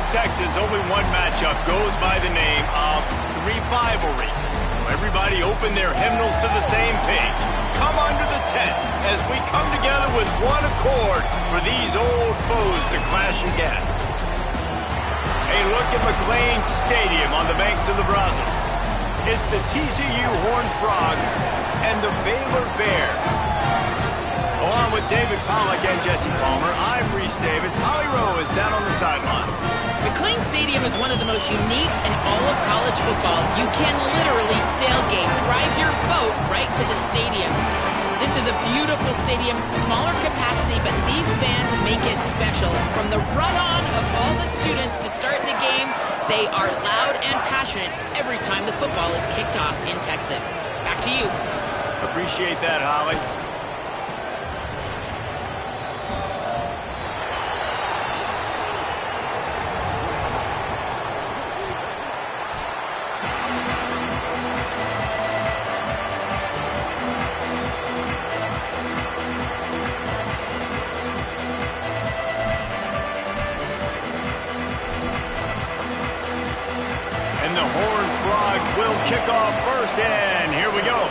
Texas, only one matchup goes by the name of Revivalry. So everybody open their hymnals to the same page. Come under the tent as we come together with one accord for these old foes to clash again. A look at McLean Stadium on the banks of the Brazos. It's the TCU Horned Frogs and the Baylor Bears. Along with David Pollack and Jesse Palmer, I'm Reese Davis. Holly Rowe is down on the sideline. McLean Stadium is one of the most unique in all of college football. You can literally sailgate, drive your boat right to the stadium. This is a beautiful stadium, smaller capacity, but these fans make it special. From the run-on of all the students to start the game, they are loud and passionate every time the football is kicked off in Texas. Back to you. Appreciate that, Holly. And the Horned Frogs will kick off first, and here we go.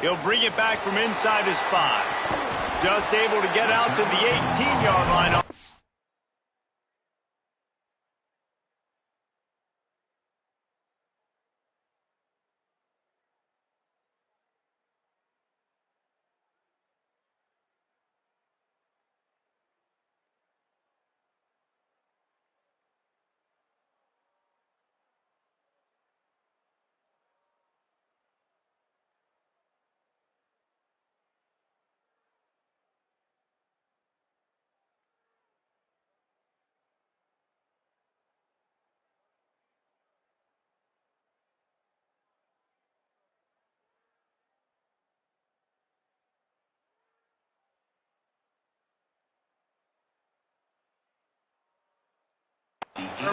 He'll bring it back from inside his 5. Just able to get out to the 18-yard line.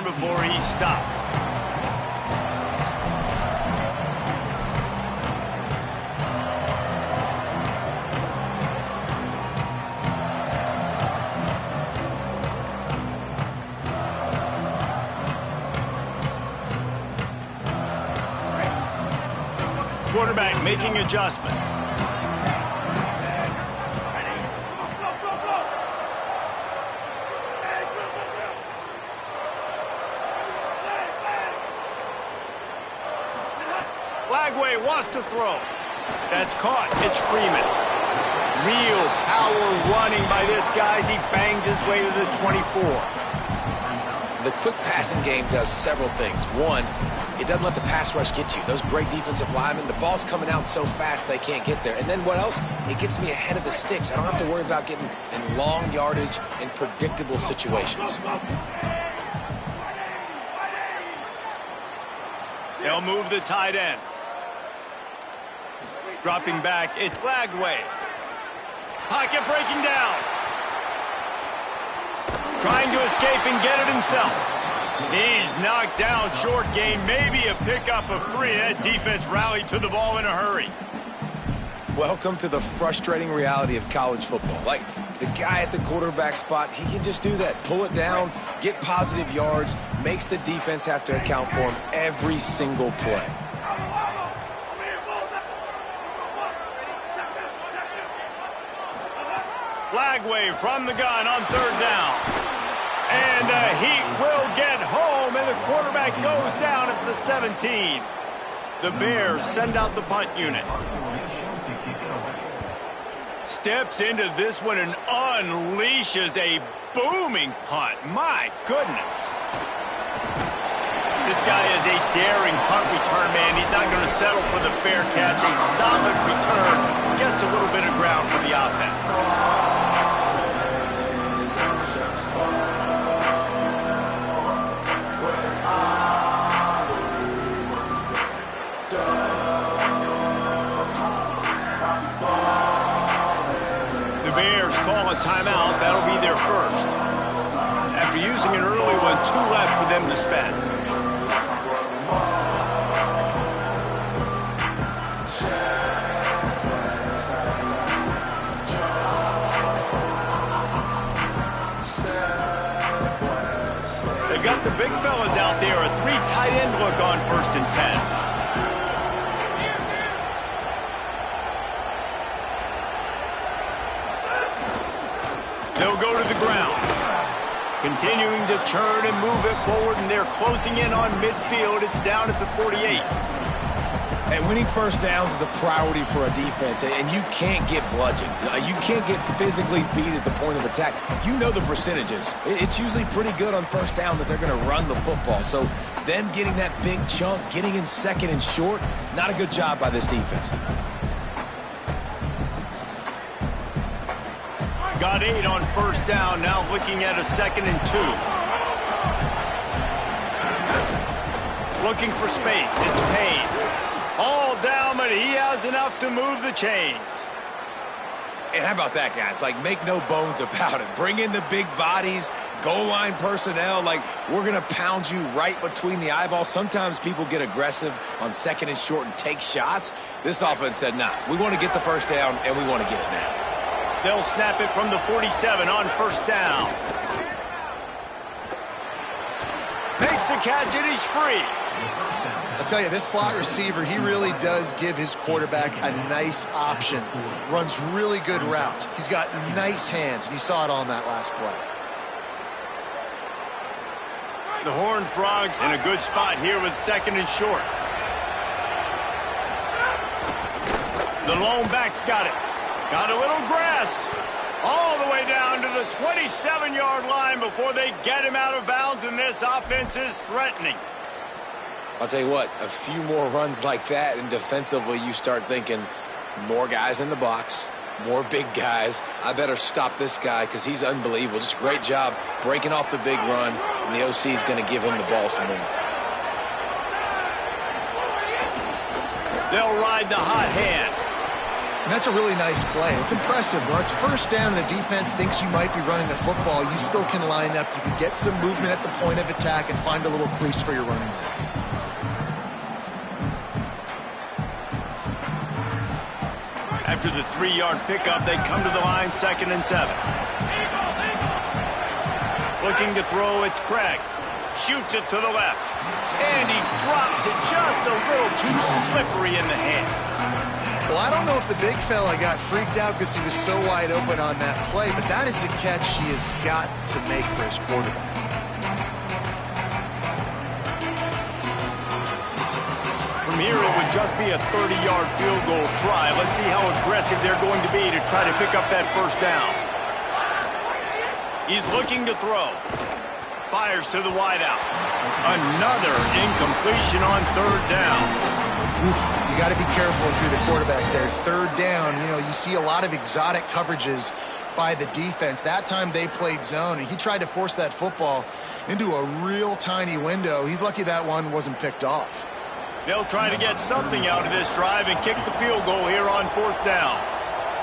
Before he stopped. Quarterback making adjustments. Flagway wants to throw. That's caught. It's Freeman. Real power running by this guy as he bangs his way to the 24. The quick passing game does several things. One, it doesn't let the pass rush get you. Those great defensive linemen, the ball's coming out so fast they can't get there. And then what else? It gets me ahead of the sticks. I don't have to worry about getting in long yardage and predictable situations. They'll move the tight end. Dropping back, it's Flagway. Pocket breaking down. Trying to escape and get it himself. He's knocked down, short gain, maybe a pickup of 3. That defense rallied to the ball in a hurry. Welcome to the frustrating reality of college football. Like, the guy at the quarterback spot, he can just do that. Pull it down, get positive yards, makes the defense have to account for him every single play. Flagway from the gun on 3rd down. And the Heat will get home, and the quarterback goes down at the 17. The Bears send out the punt unit. Steps into this one and unleashes a booming punt. My goodness. This guy is a daring punt return man. He's not going to settle for the fair catch. A solid return. Gets a little bit of ground for the offense. Call a timeout. That'll be their first. After using an early one, 2 left for them to spend. 10. They'll go to the ground. Continuing to churn and move it forward, and they're closing in on midfield. It's down at the 48. And winning first downs is a priority for a defense, and you can't get bludgeoned. You can't get physically beat at the point of attack. You know the percentages. It's usually pretty good on first down that they're going to run the football. So them getting that big chunk, getting in second and short, not a good job by this defense. Got 8 on first down, now looking at a 2nd and 2. Looking for space, it's Payne. All down, but he has enough to move the chains. And how about that, guys? Like, make no bones about it. Bring in the big bodies, goal line personnel. Like, we're going to pound you right between the eyeballs. Sometimes people get aggressive on 2nd and short and take shots. This offense said, nah, we want to get the first down, and we want to get it now. They'll snap it from the 47 on first down. Makes the catch, and he's free. I'll tell you, this slot receiver, he really does give his quarterback a nice option. Runs really good routes. He's got nice hands, and you saw it on that last play. The Horned Frogs in a good spot here with 2nd and short. The lone back's got it. Got a little grass. All the way down to the 27-yard line before they get him out of bounds, and this offense is threatening. I'll tell you what, a few more runs like that, and defensively you start thinking more guys in the box, more big guys. I better stop this guy because he's unbelievable. Just a great job breaking off the big run, and the OC is going to give him the ball some more. They'll ride the hot hand. And that's a really nice play. It's impressive. When it's first down and the defense thinks you might be running the football, you still can line up. You can get some movement at the point of attack and find a little crease for your running back. After the 3-yard pickup, they come to the line, 2nd and 7. Looking to throw, it's Craig. Shoots it to the left. And he drops it just a little too slippery in the hands. Well, I don't know if the big fella got freaked out because he was so wide open on that play, but that is a catch he has got to make for his quarterback. From here, it would just be a 30-yard field goal try. Let's see how aggressive they're going to be to try to pick up that first down. He's looking to throw. Fires to the wideout. Another incompletion on 3rd down. You got to be careful if you're the quarterback there. 3rd down, you know, you see a lot of exotic coverages by the defense. That time they played zone, and he tried to force that football into a real tiny window. He's lucky that one wasn't picked off. They'll try to get something out of this drive and kick the field goal here on 4th down.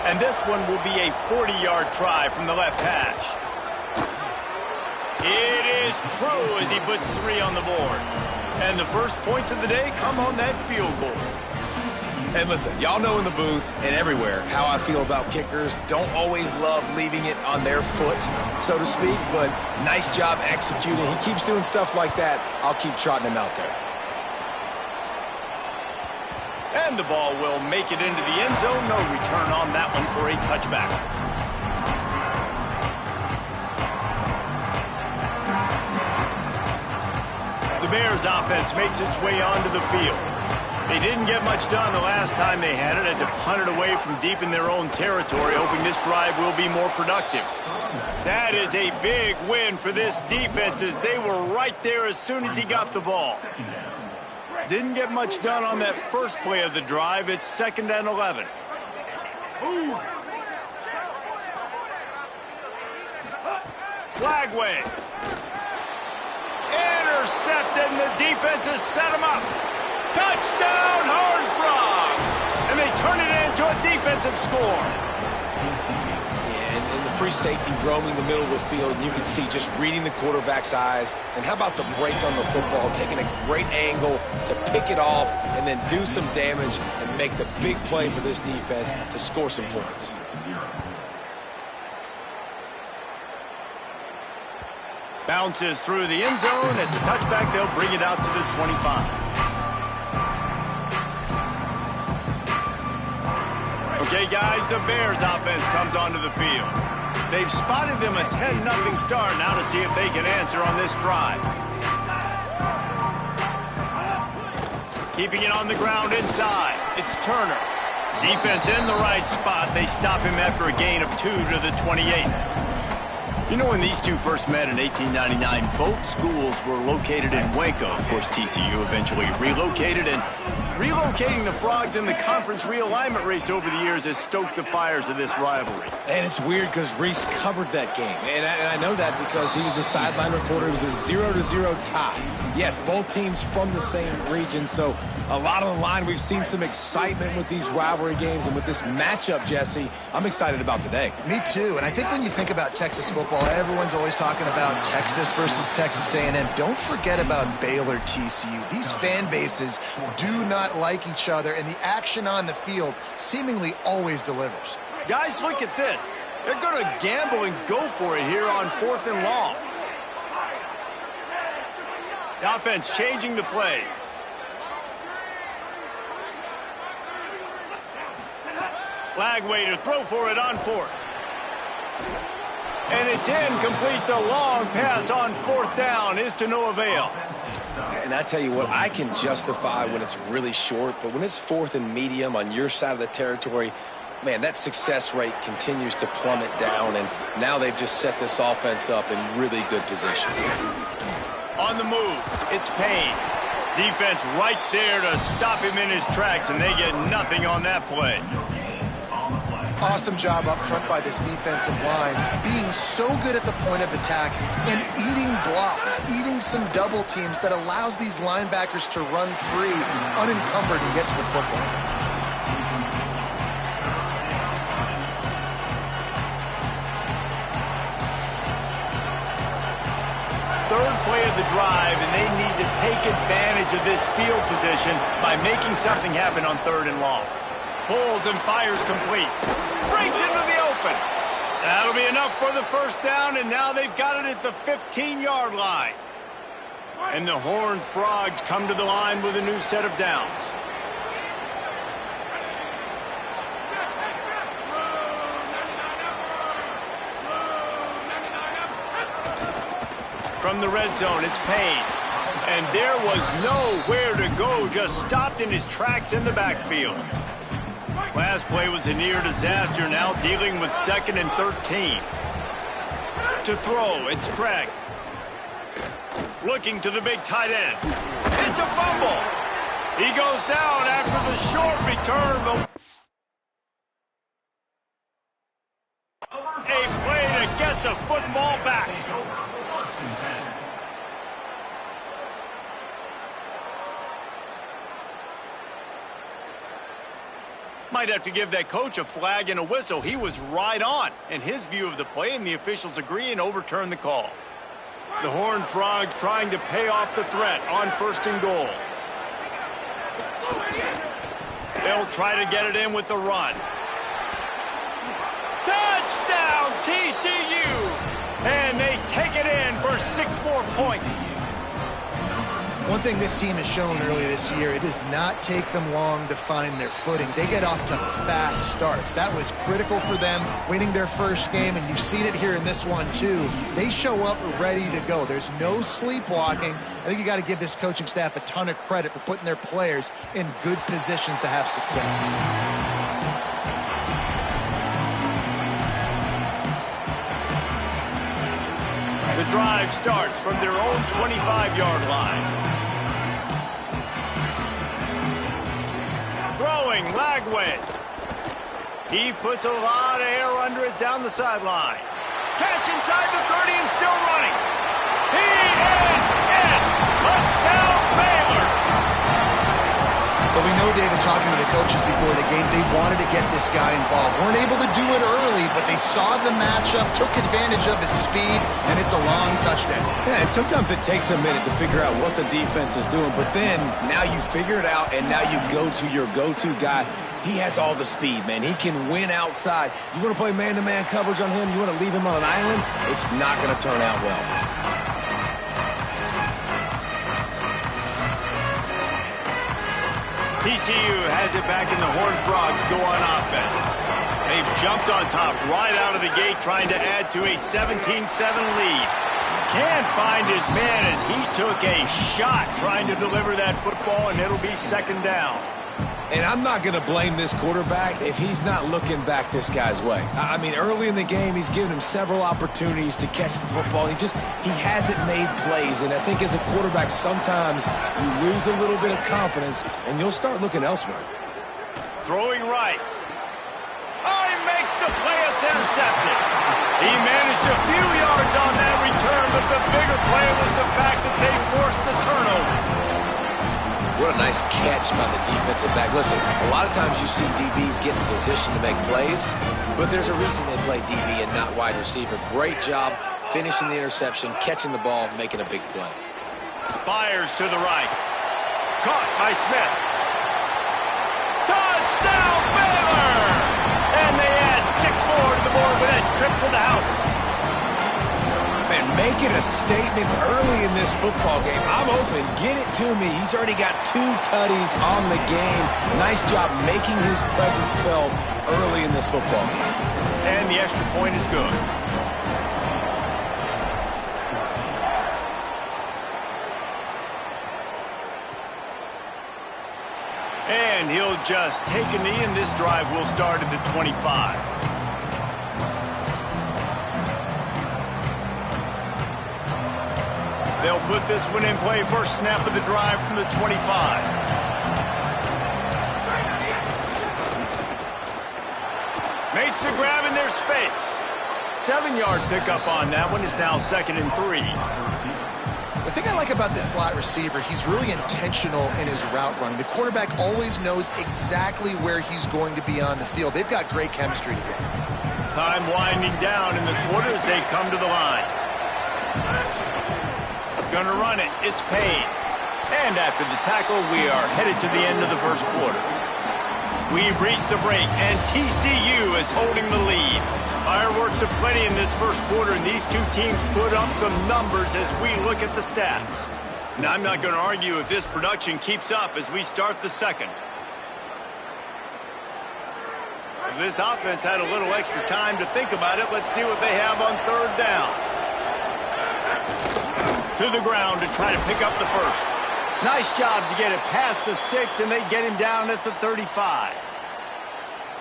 And this one will be a 40-yard try from the left hash. It is true as he puts 3 on the board. And the first points of the day come on that field goal. And listen, y'all know in the booth and everywhere how I feel about kickers. Don't always love leaving it on their foot, so to speak, but nice job executing. He keeps doing stuff like that. I'll keep trotting him out there. And the ball will make it into the end zone. No return on that one for a touchback. The Bears offense makes its way onto the field. They didn't get much done the last time they had it. Had to punt it away from deep in their own territory, hoping this drive will be more productive. That is a big win for this defense as they were right there as soon as he got the ball. Didn't get much done on that first play of the drive. It's 2nd and 11. Flag wave. Intercepted, and the defense has set him up. Touchdown, Horned Frogs! And they turn it into a defensive score. And the free safety roaming the middle of the field, you can see just reading the quarterback's eyes. And how about the break on the football, taking a great angle to pick it off and then do some damage and make the big play for this defense to score some points. Bounces through the end zone. It's a touchback. They'll bring it out to the 25. Okay, guys, the Bears offense comes onto the field. They've spotted them a 10-0 start. Now to see if they can answer on this drive. Keeping it on the ground inside. It's Turner. Defense in the right spot. They stop him after a gain of 2 to the 28. You know, when these two first met in 1899, both schools were located in Waco. Of course, TCU eventually relocated, and relocating the Frogs in the conference realignment race over the years has stoked the fires of this rivalry. And it's weird because Reese covered that game. And I know that because he was the sideline reporter. It was a 0-0 tie. Yes, both teams from the same region. So a lot on the line. We've seen some excitement with these rivalry games. And with this matchup, Jesse, I'm excited about today. Me too. And I think when you think about Texas football, everyone's always talking about Texas versus Texas A&M. Don't forget about Baylor TCU. These fan bases do not like each other, and the action on the field seemingly always delivers. Guys, look at this. They're going to gamble and go for it here on 4th and long. The offense changing the play. Lagway to throw for it on 4th. And it's incomplete. The long pass on 4th down is to no avail. And I tell you what, I can justify when it's really short, but when it's 4th and medium on your side of the territory, man, that success rate continues to plummet down, and now they've just set this offense up in really good position. On the move, it's Payne. Defense right there to stop him in his tracks, and they get nothing on that play. Awesome job up front by this defensive line, being so good at the point of attack and eating blocks, eating some double teams that allows these linebackers to run free, unencumbered, and get to the football. Third play of the drive, and they need to take advantage of this field position by making something happen on 3rd and long. Pulls and fires complete. Breaks into the open. That'll be enough for the first down, and now they've got it at the 15-yard line. And the Horned Frogs come to the line with a new set of downs. From the red zone, it's Payne. And there was nowhere to go, just stopped in his tracks in the backfield. Last play was a near disaster, now dealing with 2nd and 13. To throw, it's Craig. Looking to the big tight end. It's a fumble. He goes down after the short return. A play to get the football back. Might have to give that coach a flag and a whistle. He was right on in his view of the play, and the officials agree and overturn the call. The Horned Frogs trying to pay off the threat on 1st and goal. They'll try to get it in with the run. Touchdown, TCU! And they take it in for 6 more points. One thing this team has shown early this year, it does not take them long to find their footing. They get off to fast starts. That was critical for them, winning their first game, and you've seen it here in this one too. They show up ready to go. There's no sleepwalking. I think you got to give this coaching staff a ton of credit for putting their players in good positions to have success. The drive starts from their own 25-yard line. Throwing, Lagway. He puts a lot of air under it down the sideline. Catch inside the 30 and still running. He is in. Touchdown, Baylor. But we know, David, talking to the coaches before the game, they wanted to get this guy involved. Weren't able to do it early, but they saw the matchup, took advantage of his speed, and it's a long touchdown. Yeah, and sometimes it takes a minute to figure out what the defense is doing, but then now you figure it out, and now you go to your go-to guy. He has all the speed, man. He can win outside. You want to play man-to-man coverage on him? You want to leave him on an island? It's not going to turn out well. TCU has it back, and the Horned Frogs go on offense. They've jumped on top right out of the gate, trying to add to a 17-7 lead. Can't find his man as he took a shot trying to deliver that football, and it'll be second down. And I'm not going to blame this quarterback if he's not looking back this guy's way. I mean, early in the game, he's given him several opportunities to catch the football. He hasn't made plays. And I think as a quarterback, sometimes you lose a little bit of confidence, and you'll start looking elsewhere. Throwing right. Oh, he makes the play. It's intercepted. He managed a few yards on that return, but the bigger play was the fact that they forced the turnover. What a nice catch by the defensive back. Listen, a lot of times you see DBs get in position to make plays, but there's a reason they play DB and not wide receiver. Great job finishing the interception, catching the ball, making a big play. Fires to the right. Caught by Smith. Touchdown, Baylor! And they add 6 more to the board with a trip to the house. And making a statement early in this football game. I'm open. Get it to me. He's already got 2 tutties on the game. Nice job making his presence felt early in this football game. And the extra point is good. And he'll just take a knee, and this drive will start at the 25. They'll put this one in play. First snap of the drive from the 25. Makes the grab in their space. 7-yard pickup on that one. Is now 2nd and 3. The thing I like about this slot receiver, he's really intentional in his route running. The quarterback always knows exactly where he's going to be on the field. They've got great chemistry together. Time winding down in the quarter as they come to the line. Going to run it. It's Payne. And after the tackle, we are headed to the end of the first quarter. We've reached the break, and TCU is holding the lead. Fireworks aplenty in this first quarter, and these two teams put up some numbers as we look at the stats. Now, I'm not going to argue if this production keeps up as we start the second. If this offense had a little extra time to think about it, let's see what they have on 3rd down. To the ground to try to pick up the first. Nice job to get it past the sticks, and they get him down at the 35.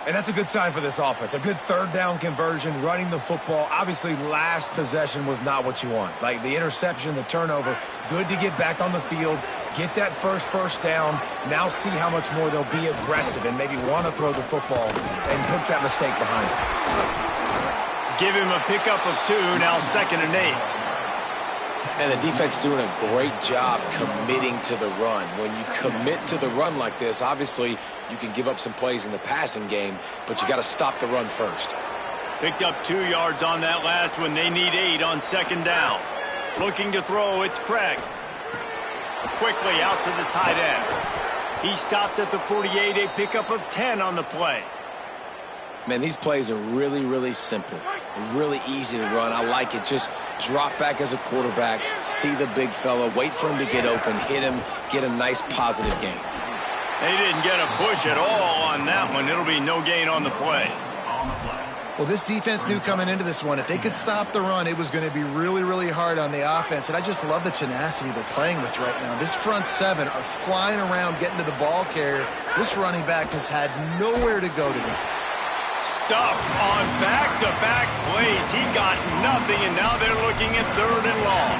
And that's a good sign for this offense. A good 3rd down conversion, running the football. Obviously, last possession was not what you want. Like the interception, the turnover. Good to get back on the field, get that first down. Now see how much more they'll be aggressive and maybe want to throw the football and put that mistake behind them. Give him a pickup of 2, now 2nd and 8. And the defense doing a great job committing to the run. When you commit to the run like this, obviously you can give up some plays in the passing game, but you got to stop the run first. Picked up 2 yards on that last one. They need 8 on 2nd down. Looking to throw, it's Craig. Quickly out to the tight end. He stopped at the 48, a pickup of 10 on the play. Man, these plays are really, really simple. Really easy to run. I like it. Just drop back as a quarterback, see the big fella, wait for him to get open, hit him, get a nice positive gain. They didn't get a push at all on that one. It'll be no gain on the play. Well, this defense knew coming into this one, if they could stop the run, it was going to be really, really hard on the offense. And I just love the tenacity they're playing with right now. This front 7 are flying around, getting to the ball carrier. This running back has had nowhere to go today. Stuff on back-to-back plays. He got nothing, and now they're looking at 3rd and long.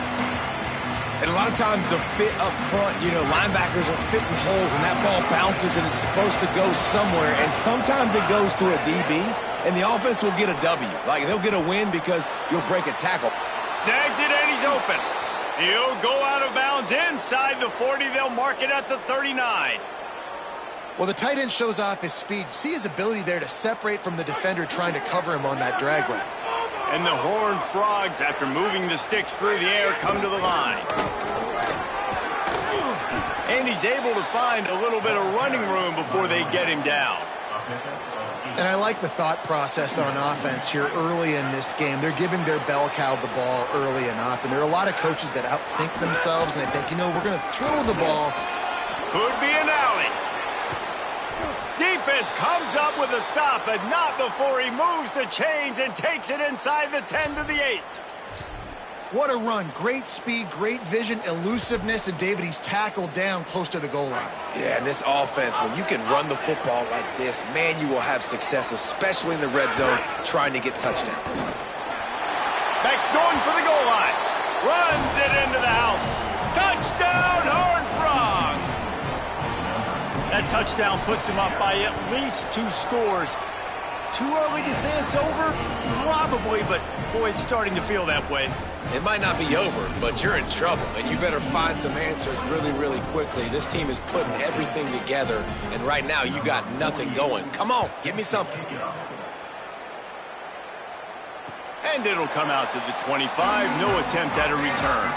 And a lot of times the fit up front, linebackers are fitting holes, and that ball bounces, and it's supposed to go somewhere. And sometimes it goes to a DB, and the offense will get a W. Like, they'll get a win because you'll break a tackle. Snags it, and he's open. He'll go out of bounds inside the 40. They'll mark it at the 39. Well, the tight end shows off his speed. See his ability there to separate from the defender trying to cover him on that drag route. And the Horned Frogs, after moving the sticks through the air, come to the line. And he's able to find a little bit of running room before they get him down. And I like the thought process on offense here early in this game. They're giving their bell cow the ball early and often. There are a lot of coaches that outthink themselves, and they think, we're going to throw the ball. Could be an alley. defense comes up with a stop, but not before he moves the chains and takes it inside the 10 to the 8. What a run. Great speed, great vision, elusiveness, and David, he's tackled down close to the goal line. Yeah, and this offense, when you can run the football like this, man, you will have success, especially in the red zone, trying to get touchdowns. Beck's going for the goal line. Runs it into the house. Touchdown, Horned Frogs! That touchdown puts him up by at least 2 scores. Too early to say it's over? Probably, but boy, it's starting to feel that way. It might not be over, but you're in trouble, and you better find some answers really, really quickly. This team is putting everything together, and right now you got nothing going. Come on, give me something. And it'll come out to the 25. No attempt at a return.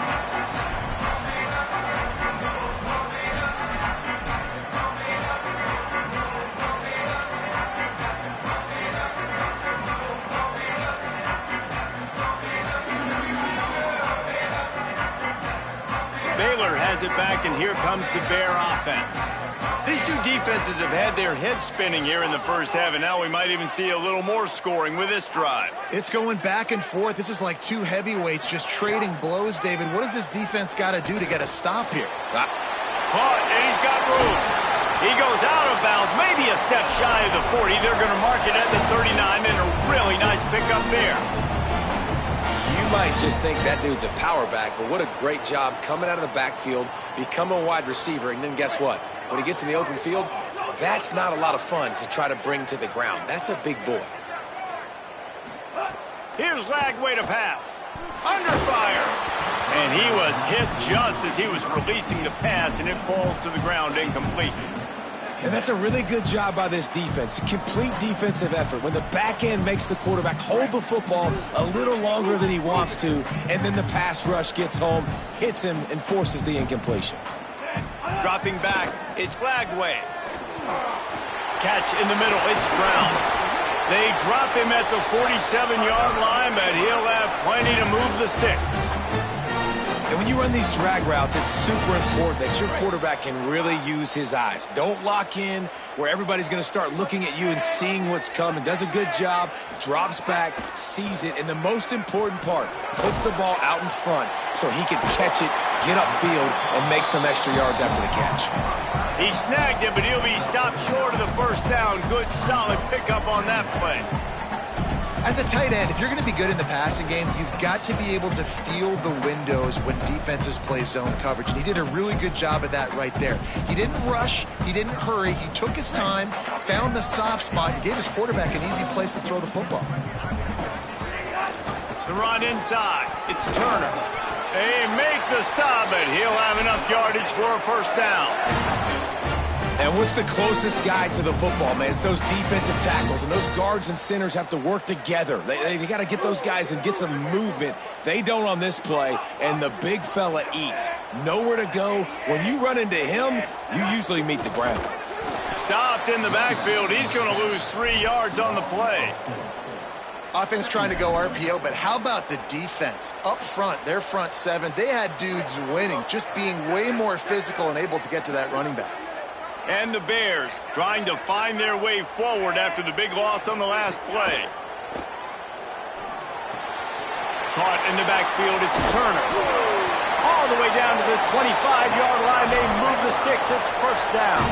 Baylor has it back, and here comes the Bear offense. These two defenses have had their heads spinning here in the first half, and now we might even see a little more scoring with this drive. It's going back and forth. This is like two heavyweights just trading blows, David. What does this defense got to do to get a stop here? Caught, and he's got room. He goes out of bounds, maybe a step shy of the 40. They're going to mark it at the 39, and a really nice pickup there. You might just think that dude's a power back, but what a great job coming out of the backfield, become a wide receiver, and then guess what? When he gets in the open field, that's not a lot of fun to try to bring to the ground. That's a big boy. Here's Lagway to pass. Under fire. And he was hit just as he was releasing the pass, and it falls to the ground incomplete. And that's a really good job by this defense. A complete defensive effort. When the back end makes the quarterback hold the football a little longer than he wants to, and then the pass rush gets home, hits him, and forces the incompletion. Dropping back, it's Lagway. Catch in the middle, it's Brown. They drop him at the 47-yard line, but he'll have plenty to move the sticks. And when you run these drag routes, it's super important that your quarterback can really use his eyes. Don't lock in where everybody's going to start looking at you and seeing what's coming. Does a good job, drops back, sees it, and the most important part, puts the ball out in front so he can catch it, get upfield, and make some extra yards after the catch. He snagged it, but he'll be stopped short of the first down. Good, solid pickup on that play. As a tight end, if you're going to be good in the passing game, you've got to be able to feel the windows when defenses play zone coverage. And he did a really good job of that right there. He didn't rush. He didn't hurry. He took his time, found the soft spot, and gave his quarterback an easy place to throw the football. The run inside. It's Turner. They make the stop, but he'll have enough yardage for a first down. And what's the closest guy to the football, man? It's those defensive tackles, and those guards and centers have to work together. They got to get those guys and get some movement. They don't on this play, and the big fella eats. Nowhere to go. When you run into him, you usually meet the ground. Stopped in the backfield. He's going to lose 3 yards on the play. Offense trying to go RPO, but how about the defense? Up front, their front seven, they had dudes winning, just being way more physical and able to get to that running back. And the Bears trying to find their way forward after the big loss on the last play. Caught in the backfield, it's Turner. All the way down to the 25-yard line, they move the sticks, it's first down.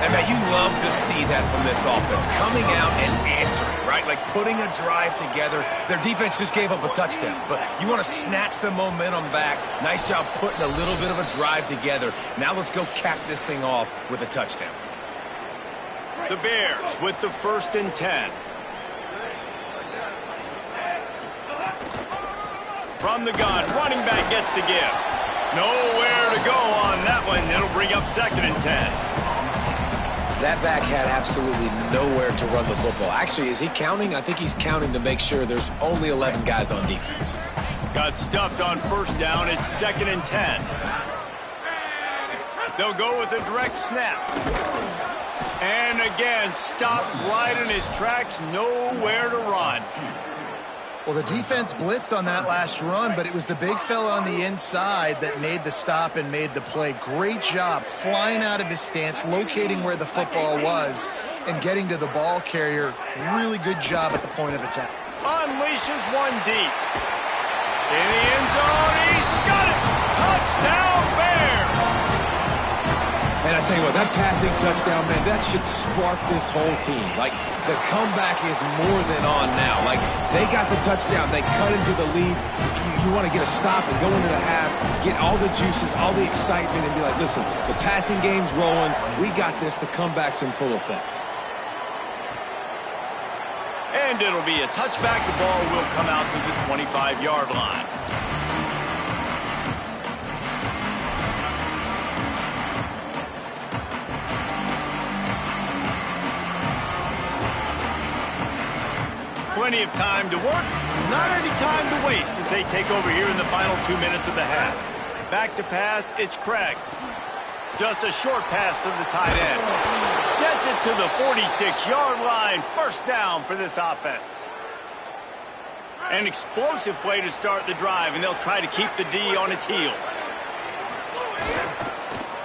And man, you love to see that from this offense, coming out and answering, right? Like putting a drive together. Their defense just gave up a touchdown, but you want to snatch the momentum back. Nice job putting a little bit of a drive together. Now let's go cap this thing off with a touchdown. The Bears with the 1st and 10. From the gun, running back gets to give. Nowhere to go on that one. It'll bring up 2nd and 10. That back had absolutely nowhere to run the football. Actually, is he counting? I think he's counting to make sure there's only 11 guys on defense. Got stuffed on first down. It's 2nd and 10. They'll go with a direct snap. And again, stopped right in his tracks. Nowhere to run. Well, the defense blitzed on that last run, but it was the big fella on the inside that made the stop and made the play. Great job flying out of his stance, locating where the football was, and getting to the ball carrier. Really good job at the point of attack. Unleashes one deep. In the end zone, he's got it! Touchdown, Bears! And I tell you what, that passing touchdown, man, that should spark this whole team. Like, the comeback is more than on now. Like, they got the touchdown. They cut into the lead. You want to get a stop and go into the half, get all the juices, all the excitement, and be like, listen, the passing game's rolling. We got this. The comeback's in full effect. And it'll be a touchback. The ball will come out to the 25-yard line. Plenty of time to work, not any time to waste as they take over here in the final 2 minutes of the half. Back to pass, it's Craig. Just a short pass to the tight end. Gets it to the 46-yard line. First down for this offense. An explosive play to start the drive, and they'll try to keep the D on its heels.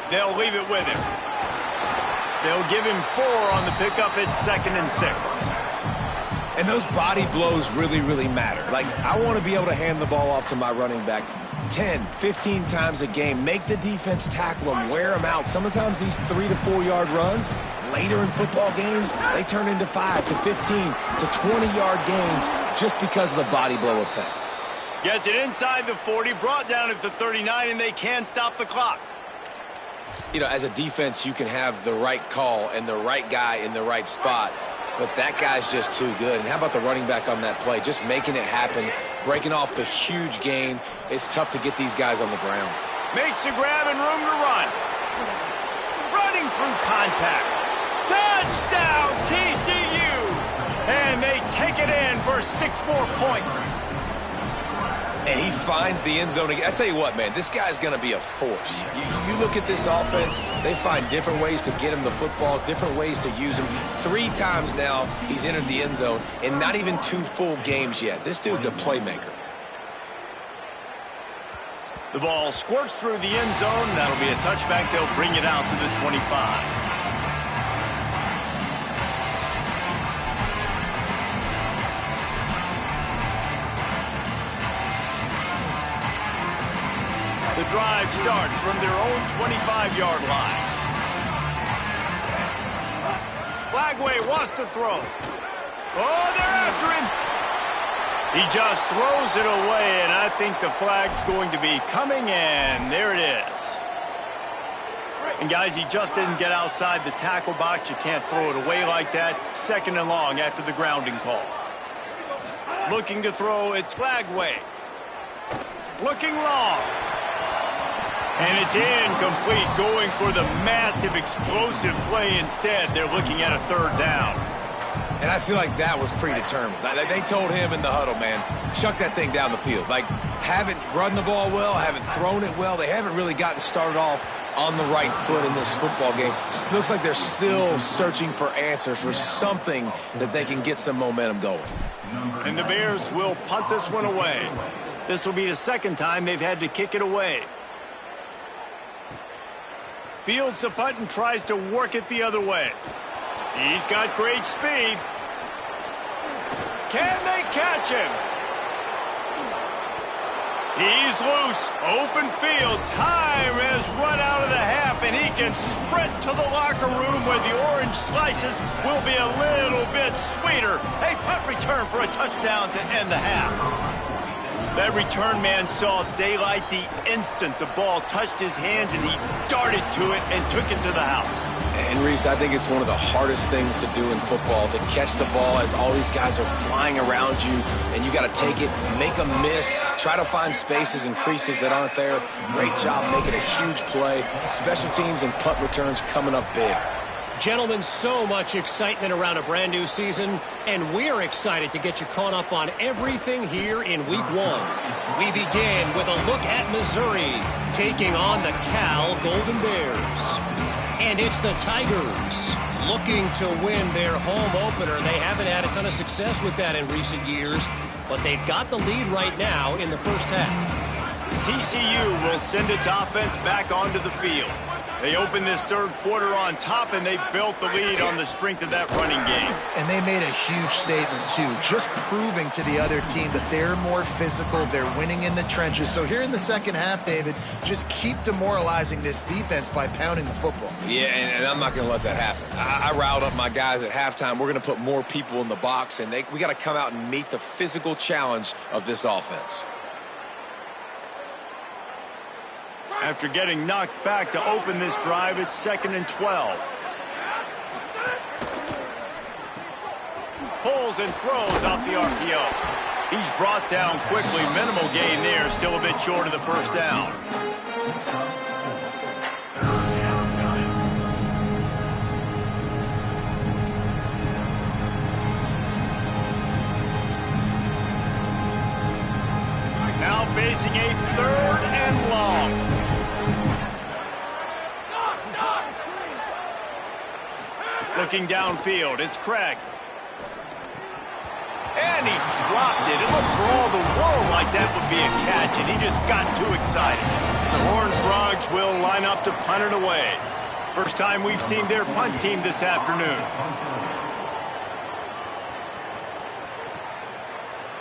They'll leave it with him. They'll give him 4 on the pickup at 2nd and 6. And those body blows really, really matter. Like, I want to be able to hand the ball off to my running back 10, 15 times a game. Make the defense tackle them, wear them out. Sometimes these 3 to 4 yard runs, later in football games, they turn into 5 to 15 to 20-yard gains just because of the body blow effect. Gets it inside the 40, brought down at the 39, and they can't stop the clock. You know, as a defense, you can have the right call and the right guy in the right spot, but that guy's just too good. And how about the running back on that play? Just making it happen, breaking off the huge gain. It's tough to get these guys on the ground. Makes the grab and room to run. Running through contact. Touchdown, TCU! And they take it in for 6 more points. And he finds the end zone again. I tell you what, man, this guy's going to be a force. You look at this offense, they find different ways to get him the football, different ways to use him. 3 times now he's entered the end zone, and not even 2 full games yet. This dude's a playmaker. The ball squirts through the end zone. That'll be a touchback. They'll bring it out to the 25. The drive starts from their own 25-yard line. Flagway wants to throw. Oh, they're after him. He just throws it away, and I think the flag's going to be coming, and there it is. And, guys, he just didn't get outside the tackle box. You can't throw it away like that. 2nd and long after the grounding call. Looking to throw, it's Flagway. Looking long. And it's incomplete, going for the massive explosive play instead. They're looking at a 3rd down. And I feel like that was predetermined. They told him in the huddle, man, chuck that thing down the field. Like, haven't run the ball well, haven't thrown it well. They haven't really gotten started off on the right foot in this football game. Looks like they're still searching for answers, for something that they can get some momentum going. And the Bears will punt this one away. This will be the 2nd time they've had to kick it away. Fields the punt and tries to work it the other way. He's got great speed. Can they catch him? He's loose. Open field. Time has run out of the half, and he can sprint to the locker room where the orange slices will be a little bit sweeter. A punt return for a touchdown to end the half. That return man saw daylight the instant the ball touched his hands, and he darted to it and took it to the house. And, Reese, I think it's one of the hardest things to do in football, to catch the ball as all these guys are flying around you, and you got to take it, make a miss, try to find spaces and creases that aren't there. Great job making a huge play. Special teams and punt returns coming up big. Gentlemen, so much excitement around a brand new season, and we're excited to get you caught up on everything here in Week 1. We begin with a look at Missouri taking on the Cal Golden Bears. And it's the Tigers looking to win their home opener. They haven't had a ton of success with that in recent years, but they've got the lead right now in the first half. TCU will send its offense back onto the field. They opened this third quarter on top, and they built the lead on the strength of that running game. And they made a huge statement, too, just proving to the other team that they're more physical, they're winning in the trenches. So here in the second half, David, just keep demoralizing this defense by pounding the football. Yeah, and I'm not going to let that happen. I riled up my guys at halftime. We're going to put more people in the box, and we got to come out and meet the physical challenge of this offense. After getting knocked back to open this drive, it's 2nd and 12. Pulls and throws off the RPO. He's brought down quickly. Minimal gain there, still a bit short of the first down. Now facing a 3rd and long. Looking downfield, it's Craig. And he dropped it. It looked for all the world like that would be a catch, and he just got too excited. The Horned Frogs will line up to punt it away. First time we've seen their punt team this afternoon.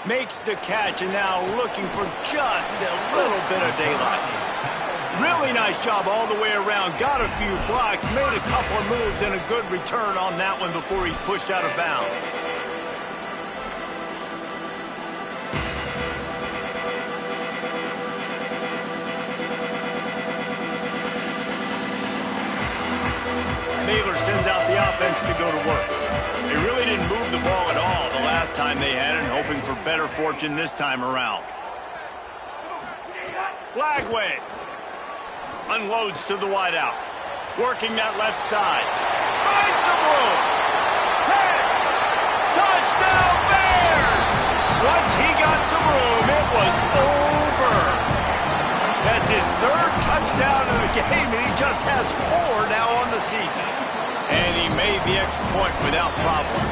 Makes the catch, and now looking for just a little bit of daylight. Really nice job all the way around. Got a few blocks, made a couple of moves, and a good return on that one before he's pushed out of bounds. Baylor sends out the offense to go to work. They really didn't move the ball at all the last time they had it, hoping for better fortune this time around. Flagway. Unloads to the wideout. Working that left side. Finds some room. 10. Touchdown Bears! Once he got some room, it was over. That's his 3rd touchdown of the game, and he just has 4 now on the season. And he made the extra point without problem.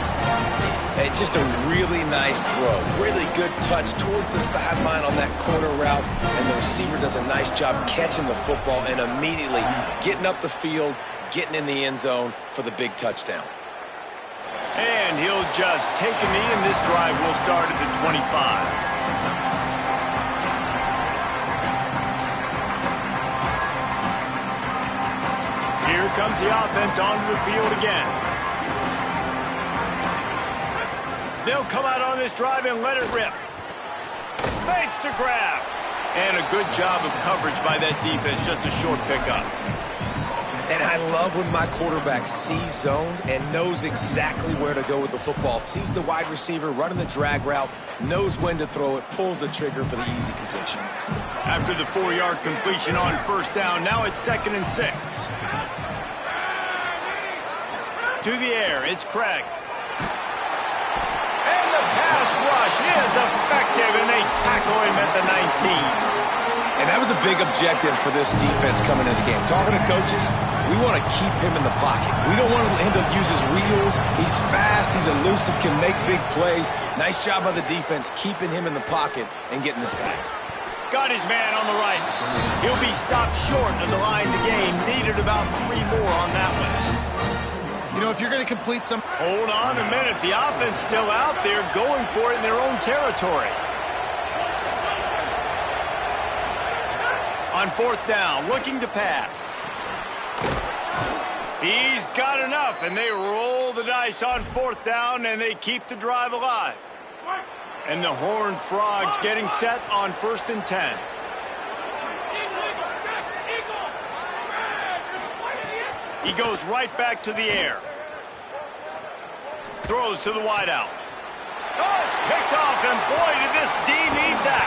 Hey, just a really nice throw. Really good touch towards the sideline on that corner route, and the receiver does a nice job catching the football and immediately getting up the field, getting in the end zone for the big touchdown. And he'll just take a knee, and this drive will start at the 25. Here comes the offense onto the field again. They'll come out on this drive and let it rip. Makes the grab. And a good job of coverage by that defense. Just a short pickup. And I love when my quarterback sees zoned and knows exactly where to go with the football. Sees the wide receiver running the drag route, knows when to throw it, pulls the trigger for the easy completion. After the 4-yard completion on first down, now it's 2nd and 6. To the air, it's Craig. And the pass rush is effective, and they tackle him at the 19. And that was a big objective for this defense coming into the game. Talking to coaches, we want to keep him in the pocket. We don't want him to use his wheels. He's fast, he's elusive, can make big plays. Nice job by the defense keeping him in the pocket and getting the sack. Got his man on the right. He'll be stopped short of the line to gain. Needed about 3 more on that one. You know, if you're going to complete some... Hold on a minute. The offense still out there going for it in their own territory. On fourth down, looking to pass. He's got enough, and they roll the dice on fourth down, and they keep the drive alive. And the Horned Frogs getting set on 1st and 10. He goes right back to the air. Throws to the wideout. Oh, it's picked off, and boy, did this D need that.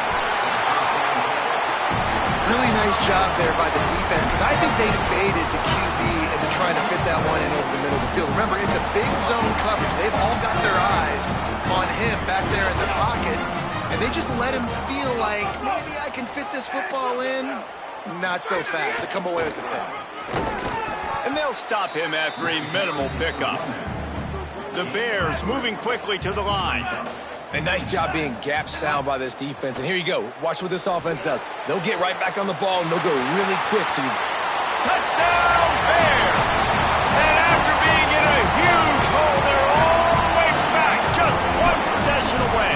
Really nice job there by the defense, because I think they debated the QB into trying to fit that one in over the middle of the field. Remember, it's a big zone coverage. They've all got their eyes on him back there in the pocket, and they just let him feel like, maybe I can fit this football in. Not so fast. They come away with the pick. and they'll stop him after a minimal pickup. The Bears moving quickly to the line. A nice job being gap sound by this defense. And here you go. Watch what this offense does. They'll get right back on the ball, and they'll go really quick. So you... Touchdown, Bears! And after being in a huge hole, they're all the way back, just one possession away.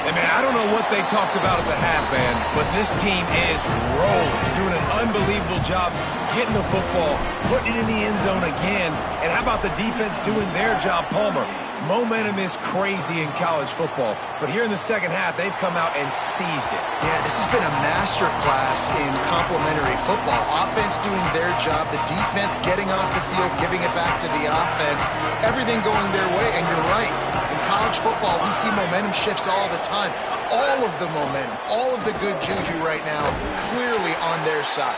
And, man, I don't know what they talked about at the half, man, but this team is rolling, doing an unbelievable job getting the football, putting it in the end zone again. And how about the defense doing their job, Palmer? Momentum is crazy in college football, but here in the second half, they've come out and seized it. Yeah, this has been a master class in complementary football. Offense doing their job, the defense getting off the field, giving it back to the offense, everything going their way. And you're right, in college football, we see momentum shifts all the time. All of the momentum, all of the good juju right now, clearly on their side.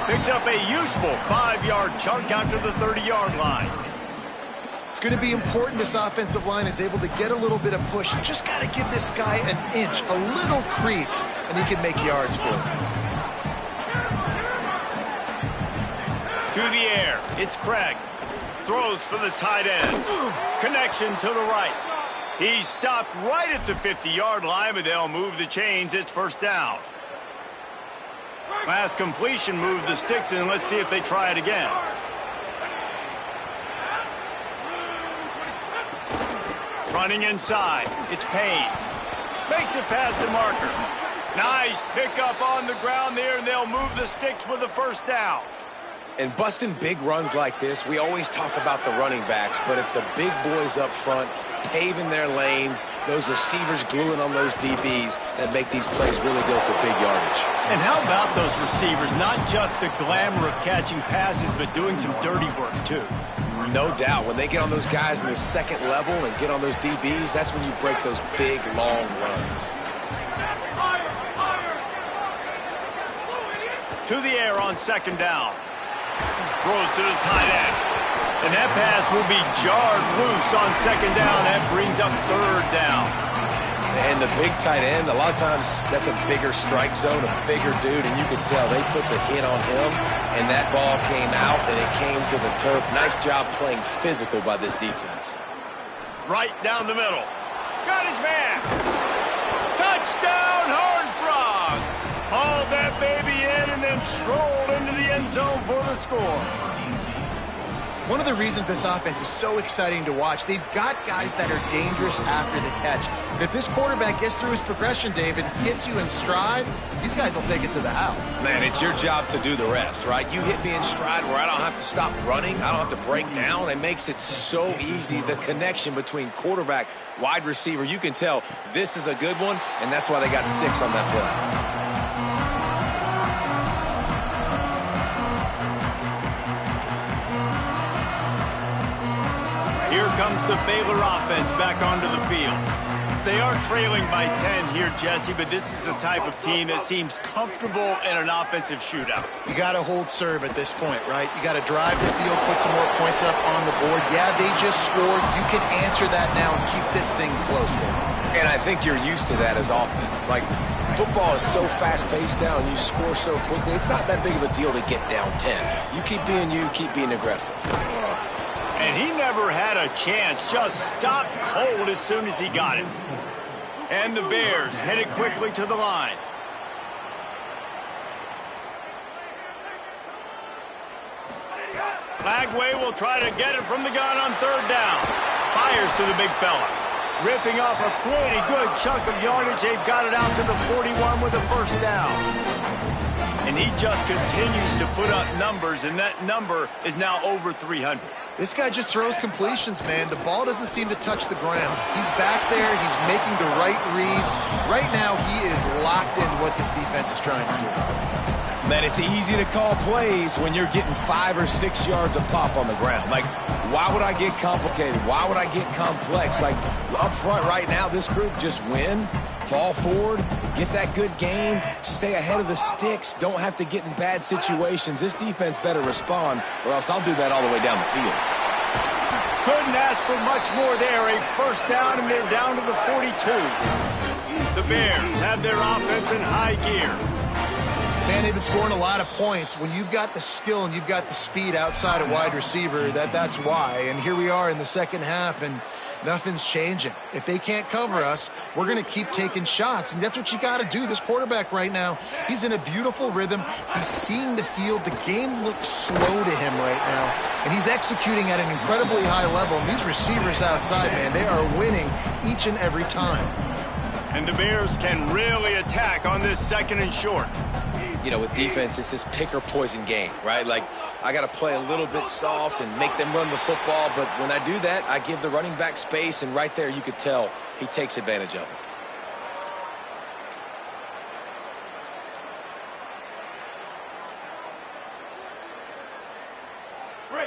Picks up a useful 5-yard chunk out to the 30-yard line. It's going to be important this offensive line is able to get a little bit of push. You just got to give this guy an inch, a little crease, and he can make yards for you. To the air, it's Craig. Throws for the tight end. Connection to the right. He's stopped right at the 50-yard line, but they'll move the chains. It's first down. Last completion moved the sticks in. Let's see if they try it again. Running inside, it's Payne. Makes it past the marker. Nice pickup on the ground there, and they'll move the sticks with the first down. And busting big runs like this, we always talk about the running backs, but it's the big boys up front, paving their lanes, those receivers gluing on those DBs that make these plays really go for big yardage. And how about those receivers? Not just the glamour of catching passes, but doing some dirty work, too. No doubt. When they get on those guys in the second level and get on those DBs, that's when you break those big, long runs. To the air on second down. Throws to the tight end. And that pass will be jarred loose on second down. That brings up third down. And the big tight end, a lot of times that's a bigger strike zone, a bigger dude, and you can tell they put the hit on him, and that ball came out, and it came to the turf. Nice job playing physical by this defense. Right down the middle. Got his man. Touchdown, Horned Frogs. Hauled that baby in and then strolled into the end zone for the score. One of the reasons this offense is so exciting to watch, they've got guys that are dangerous after the catch. And if this quarterback gets through his progression, David, hits you in stride, these guys will take it to the house. Man, it's your job to do the rest, right? You hit me in stride where I don't have to stop running. I don't have to break down. It makes it so easy, the connection between quarterback, wide receiver. You can tell this is a good one, and that's why they got 6 on that play. Here comes the Baylor offense back onto the field. They are trailing by 10 here, Jesse, but this is the type of team that seems comfortable in an offensive shootout. You got to hold serve at this point, right? You got to drive the field, put some more points up on the board. Yeah, they just scored. You can answer that now and keep this thing close, David. And I think you're used to that as offense. Like, football is so fast-paced now and you score so quickly, it's not that big of a deal to get down 10. You keep being you, keep being aggressive. And he never had a chance, just stopped cold as soon as he got it. And the Bears headed quickly to the line. Lagway will try to get it from the gun on third down. Fires to the big fella. Ripping off a pretty good chunk of yardage. They've got it out to the 41 with a first down. And he just continues to put up numbers, and that number is now over 300. This guy just throws completions, man. The ball doesn't seem to touch the ground. He's back there. He's making the right reads. Right now, he is locked into what this defense is trying to do. Man, it's easy to call plays when you're getting 5 or 6 yards a pop on the ground. Like, why would I get complicated? Why would I get complex? Like, up front right now, this group just win, fall forward, get that good game, stay ahead of the sticks, don't have to get in bad situations. This defense better respond, or else I'll do that all the way down the field. Couldn't ask for much more there. A first down, and they're down to the 42. The Bears have their offense in high gear. Man, they've been scoring a lot of points. When you've got the skill and you've got the speed outside of wide receiver, that's why. And here we are in the second half, and nothing's changing. If they can't cover us, we're going to keep taking shots, and that's what you got to do. This quarterback right now, he's in a beautiful rhythm. He's seeing the field. The game looks slow to him right now, and he's executing at an incredibly high level. And these receivers outside, man, they are winning each and every time. And the Bears can really attack on this 2nd and short. You know, with defense, it's this pick or poison game, right? Like, I got to play a little bit soft and make them run the football, but when I do that, I give the running back space, and right there you could tell he takes advantage of it.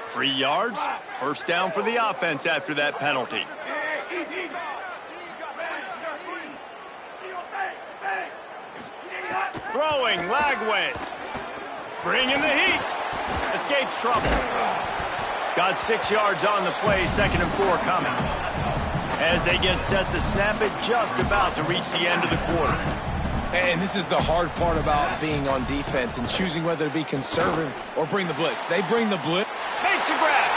3 yards, first down for the offense after that penalty. Throwing, Lagway. Bringing the heat. Escapes trouble. Got 6 yards on the play, 2nd and 4 coming. As they get set to snap it, just about to reach the end of the quarter. And this is the hard part about being on defense and choosing whether to be conservative or bring the blitz. They bring the blitz. Makes a grab.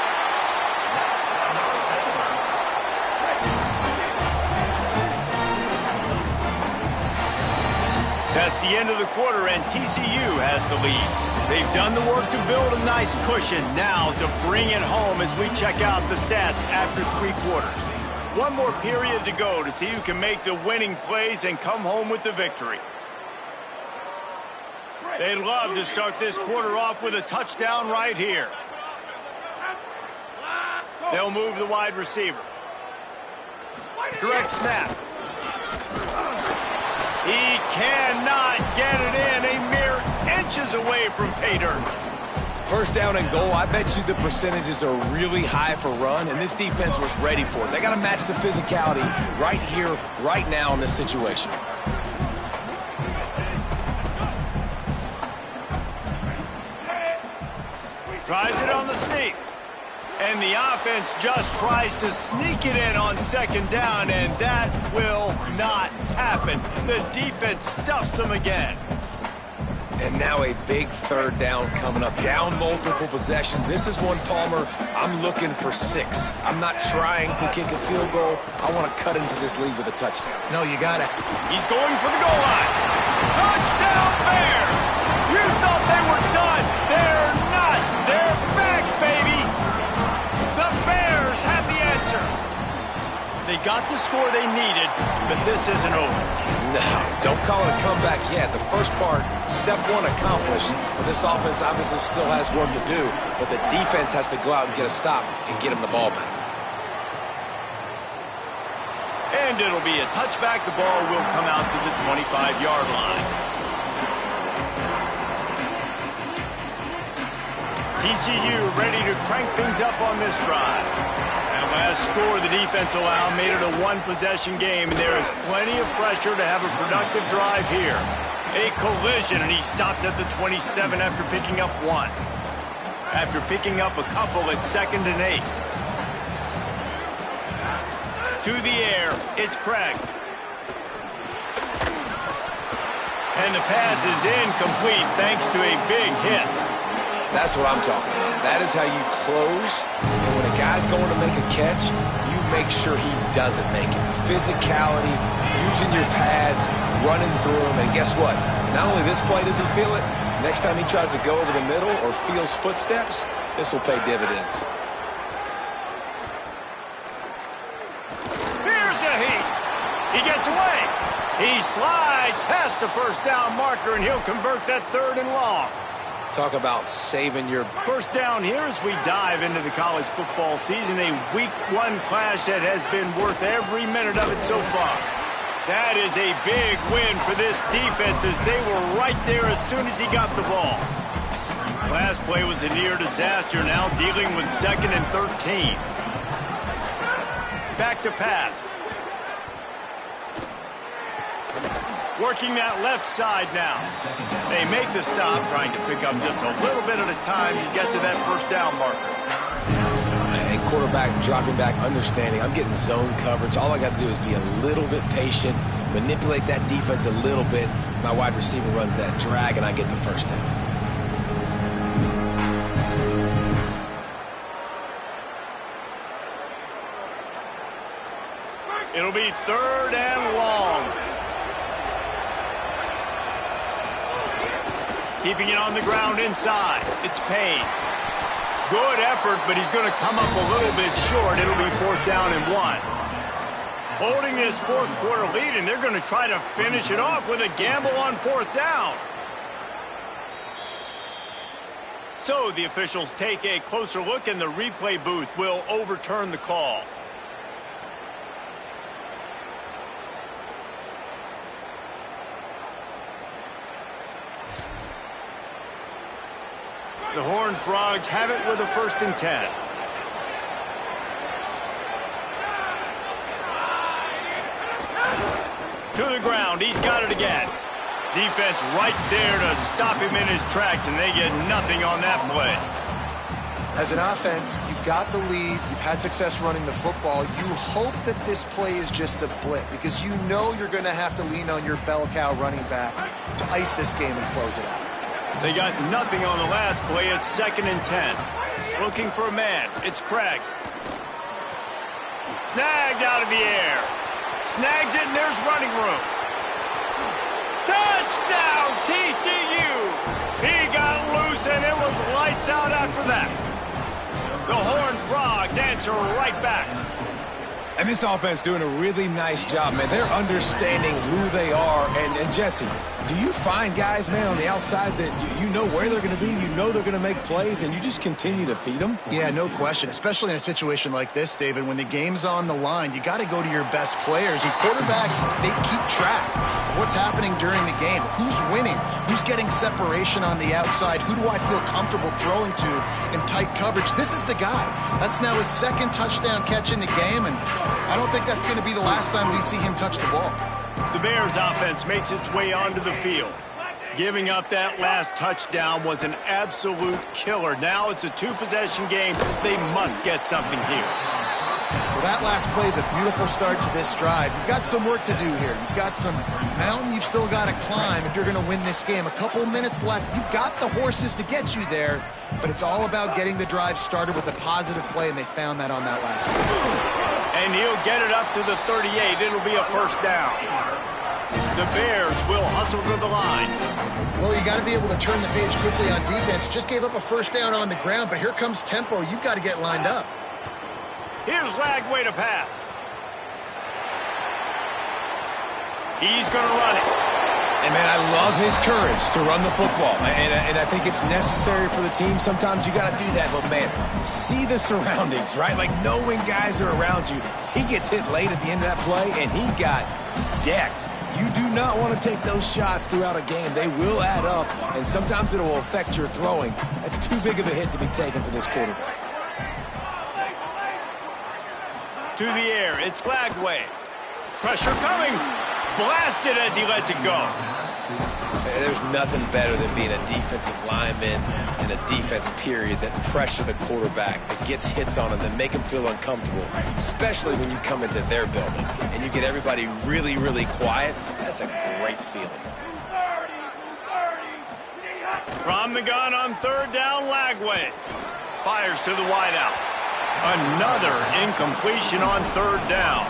That's the end of the quarter, and TCU has the lead. They've done the work to build a nice cushion. Now to bring it home as we check out the stats after 3 quarters. One more period to go to see who can make the winning plays and come home with the victory. They'd love to start this quarter off with a touchdown right here. They'll move the wide receiver. Direct snap. He cannot get it in. A mere inches away from pay dirt. First down and goal, I bet you the percentages are really high for run, and this defense was ready for it. They got to match the physicality right here, right now in this situation. Tries it on the sneak. And the offense just tries to sneak it in on 2nd down, and that will not happen. The defense stuffs them again. And now a big 3rd down coming up. Down multiple possessions. This is one, Palmer, I'm looking for 6. I'm not trying to kick a field goal. I want to cut into this lead with a touchdown. No, you got it. He's going for the goal line. Touchdown, Bears! You thought they were done. They're not. They're back, baby. The Bears have the answer. They got the score they needed, but this isn't over. No, don't call it a comeback yet. The first part, step 1 accomplished, but this offense obviously still has work to do, but the defense has to go out and get a stop and get him the ball back. And it'll be a touchback. The ball will come out to the 25-yard line. TCU ready to crank things up on this drive. That last score the defense allowed made it a 1-possession game, and there is plenty of pressure to have a productive drive here. A collision, and he stopped at the 27 after picking up 1. After picking up a couple at 2nd and 8. To the air, it's Craig. And the pass is incomplete thanks to a big hit. That's what I'm talking about. That is how you close. And when a guy's going to make a catch, you make sure he doesn't make it. Physicality, using your pads, running through them. And guess what? Not only this play does he feel it, next time he tries to go over the middle or feels footsteps, this will pay dividends. Here's a heat. He gets away. He slides past the first down marker, and he'll convert that 3rd and long. Talk about saving your... First down here as we dive into the college football season. A week 1 clash that has been worth every minute of it so far. That is a big win for this defense as they were right there as soon as he got the ball. Last play was a near disaster, now dealing with 2nd and 13. Back to pass. Working that left side now. They make the stop, trying to pick up just a little bit at a time to get to that first down marker. A quarterback dropping back, understanding I'm getting zone coverage. All I got to do is be a little bit patient, manipulate that defense a little bit. My wide receiver runs that drag, and I get the first down. It'll be 3rd and long. Keeping it on the ground inside. It's Payne. Good effort, but he's going to come up a little bit short. It'll be 4th down and 1. Holding this 4th quarter lead, and they're going to try to finish it off with a gamble on 4th down. So the officials take a closer look, and the replay booth will overturn the call. The Horned Frogs have it with a 1st and 10. To the ground. He's got it again. Defense right there to stop him in his tracks, and they get nothing on that play. As an offense, you've got the lead. You've had success running the football. You hope that this play is just a blip because you know you're going to have to lean on your bell cow running back to ice this game and close it out. They got nothing on the last play. It's 2nd and 10. Looking for a man. It's Craig. Snagged out of the air. Snags it, and there's running room. Touchdown, TCU! He got loose, and it was lights out after that. The Horned Frogs answer right back. And this offense doing a really nice job, man. They're understanding who they are. And Jesse, do you find guys, man, on the outside that you know where they're going to be, you know they're going to make plays, and you just continue to feed them? Yeah, no question, especially in a situation like this, David. When the game's on the line, you got to go to your best players. And quarterbacks, they keep track of what's happening during the game. Who's winning? Who's getting separation on the outside? Who do I feel comfortable throwing to in tight coverage? This is the guy. That's now his 2nd touchdown catch in the game, and I don't think that's going to be the last time we see him touch the ball. The Bears offense makes its way onto the field. Giving up that last touchdown was an absolute killer. Now it's a 2-possession game. They must get something here. Well, that last play is a beautiful start to this drive. You've got some work to do here. You've got some mountain you've still got to climb if you're going to win this game. A couple minutes left. You've got the horses to get you there, but it's all about getting the drive started with a positive play, and they found that on that last one. And he'll get it up to the 38. It'll be a 1st down. The Bears will hustle to the line. Well, you got to be able to turn the page quickly on defense. Just gave up a 1st down on the ground, but here comes tempo. You've got to get lined up. Here's Lagway to pass. He's going to run it. And, man, I love his courage to run the football. And I think it's necessary for the team. Sometimes you got to do that. But, man, see the surroundings, right? Like knowing guys are around you. He gets hit late at the end of that play, and he got decked. You do not want to take those shots throughout a game. They will add up, and sometimes it will affect your throwing. That's too big of a hit to be taken for this quarterback. To the air, it's Lagway. Pressure coming. Blasted as he lets it go. There's nothing better than being a defensive lineman and a defense period that pressure the quarterback, that gets hits on him, that make him feel uncomfortable, especially when you come into their building and you get everybody really, really quiet. That's a great feeling. From the gun on 3rd down, Lagway fires to the wideout. Another incompletion on 3rd down.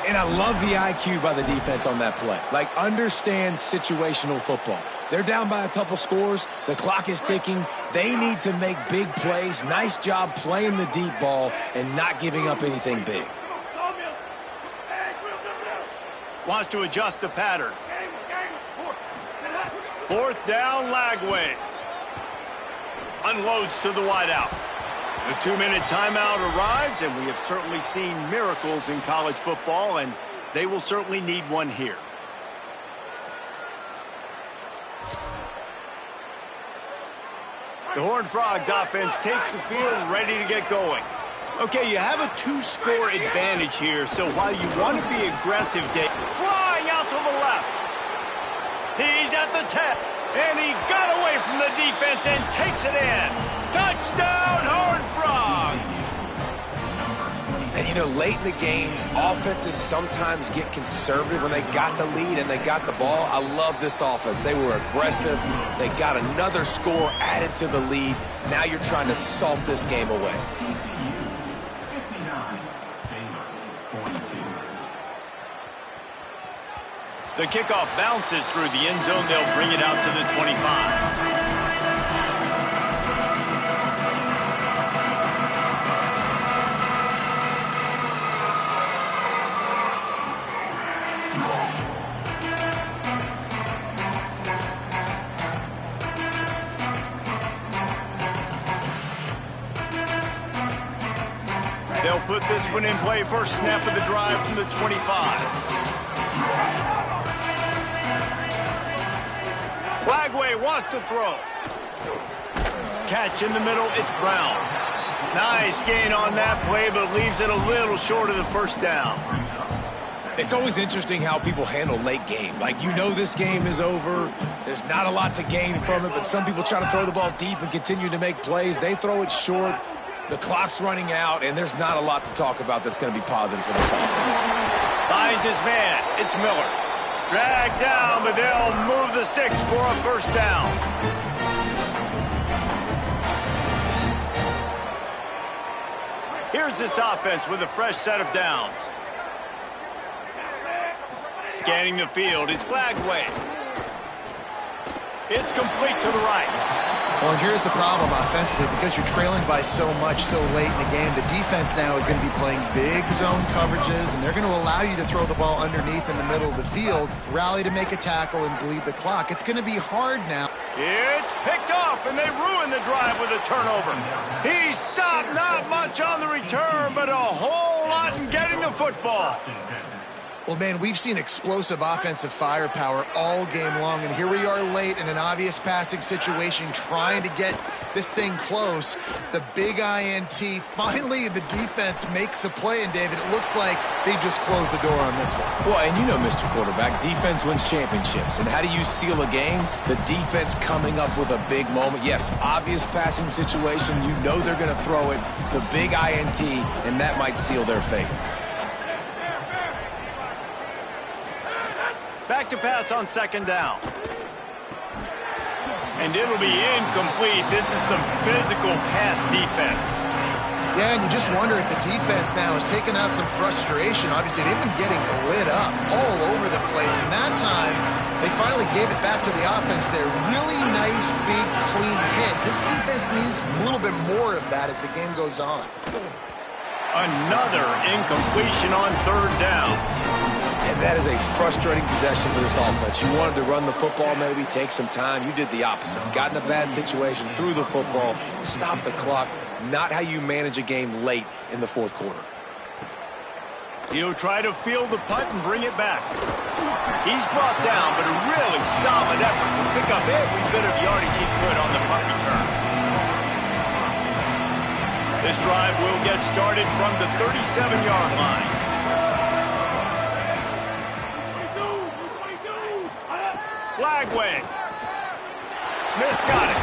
And I love the IQ by the defense on that play. Like, understand situational football. They're down by a couple scores. The clock is ticking. They need to make big plays. Nice job playing the deep ball and not giving up anything big. Wants to adjust the pattern. 4th down, Lagway. Unloads to the wideout. The 2-minute timeout arrives, and we have certainly seen miracles in college football, and they will certainly need one here. The Horned Frogs offense takes the field, ready to get going. Okay, you have a 2-score advantage here, so while you want to be aggressive, Dave, flying out to the left. He's at the 10, and he got away from the defense and takes it in. Touchdown, Horned Frogs! You know, late in the games, offenses sometimes get conservative when they got the lead and they got the ball. I love this offense. They were aggressive. They got another score added to the lead. Now you're trying to salt this game away. The kickoff bounces through the end zone. They'll bring it out to the 25. They'll put this one in play. First snap of the drive from the 25. Flagway wants to throw. Catch in the middle. It's Brown. Nice gain on that play, but leaves it a little short of the first down. It's always interesting how people handle late game. Like, you know this game is over. There's not a lot to gain from it, but some people try to throw the ball deep and continue to make plays. They throw it short. The clock's running out, and there's not a lot to talk about that's going to be positive for this offense. Finds his man. It's Miller. Dragged down, but they'll move the sticks for a first down. Here's this offense with a fresh set of downs. Scanning the field, it's Flagway. It's complete to the right. Well, here's the problem offensively. Because you're trailing by so much so late in the game, the defense now is going to be playing big zone coverages, and they're going to allow you to throw the ball underneath in the middle of the field, rally to make a tackle, and bleed the clock. It's going to be hard now. It's picked off, and they ruin the drive with a turnover. He stopped, not much on the return, but a whole lot in getting the football. Well, man, we've seen explosive offensive firepower all game long, and here we are late in an obvious passing situation trying to get this thing close. The big INT, finally the defense makes a play, and David, it looks like they just closed the door on this one. Well, and you know, Mr. Quarterback, defense wins championships. And how do you seal a game? The defense coming up with a big moment. Yes, obvious passing situation. You know they're going to throw it. The big INT, and that might seal their fate. Back to pass on second down. And it'll be incomplete. This is some physical pass defense. Yeah, and you just wonder if the defense now has taken out some frustration. Obviously, they've been getting lit up all over the place. And that time, they finally gave it back to the offense there. Really nice, big, clean hit. This defense needs a little bit more of that as the game goes on. Another incompletion on third down. And that is a frustrating possession for this offense. You wanted to run the football, maybe take some time. You did the opposite. Got in a bad situation, threw the football, stopped the clock. Not how you manage a game late in the fourth quarter. He'll try to field the punt and bring it back. He's brought down, but a really solid effort to pick up every bit of yardage he could on the punt return. This drive will get started from the 37-yard line. Flagway. Smith's got it.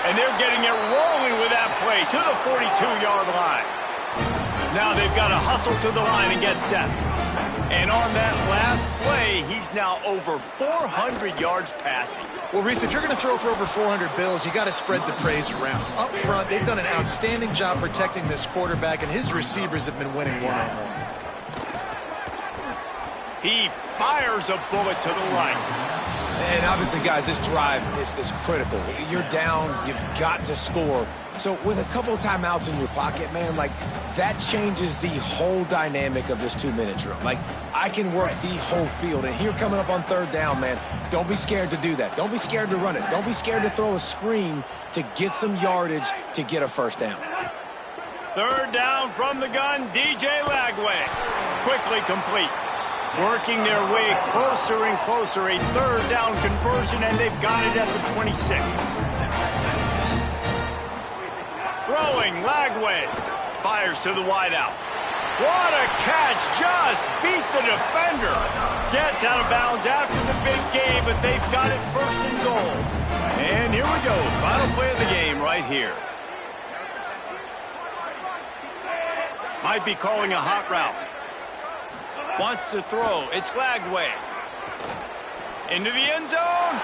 And they're getting it rolling with that play to the 42-yard line. Now they've got to hustle to the line and get set. And on that last play, he's now over 400 yards passing. Well, Reese, if you're going to throw for over 400 bills, you got to spread the praise around. Up front, they've done an outstanding job protecting this quarterback, and his receivers have been winning one-on-one. He fires a bullet to the right. And obviously, guys, this drive is critical. You're down. You've got to score. So with a couple of timeouts in your pocket, man, like, that changes the whole dynamic of this 2-minute drill. Like, I can work the whole field. And here coming up on third down, man, don't be scared to do that. Don't be scared to run it. Don't be scared to throw a screen to get some yardage to get a first down. Third down from the gun, DJ Lagway. Quickly complete. Working their way closer and closer, a third down conversion, and they've got it at the 26. Throwing, Lagway. Fires to the wideout. What a catch, just beat the defender. Gets out of bounds after the big game, but they've got it first and goal. And here we go, final play of the game right here. Might be calling a hot route. Wants to throw. It's Lagway. Into the end zone.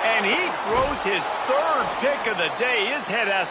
And he throws his third pick of the day. His head has to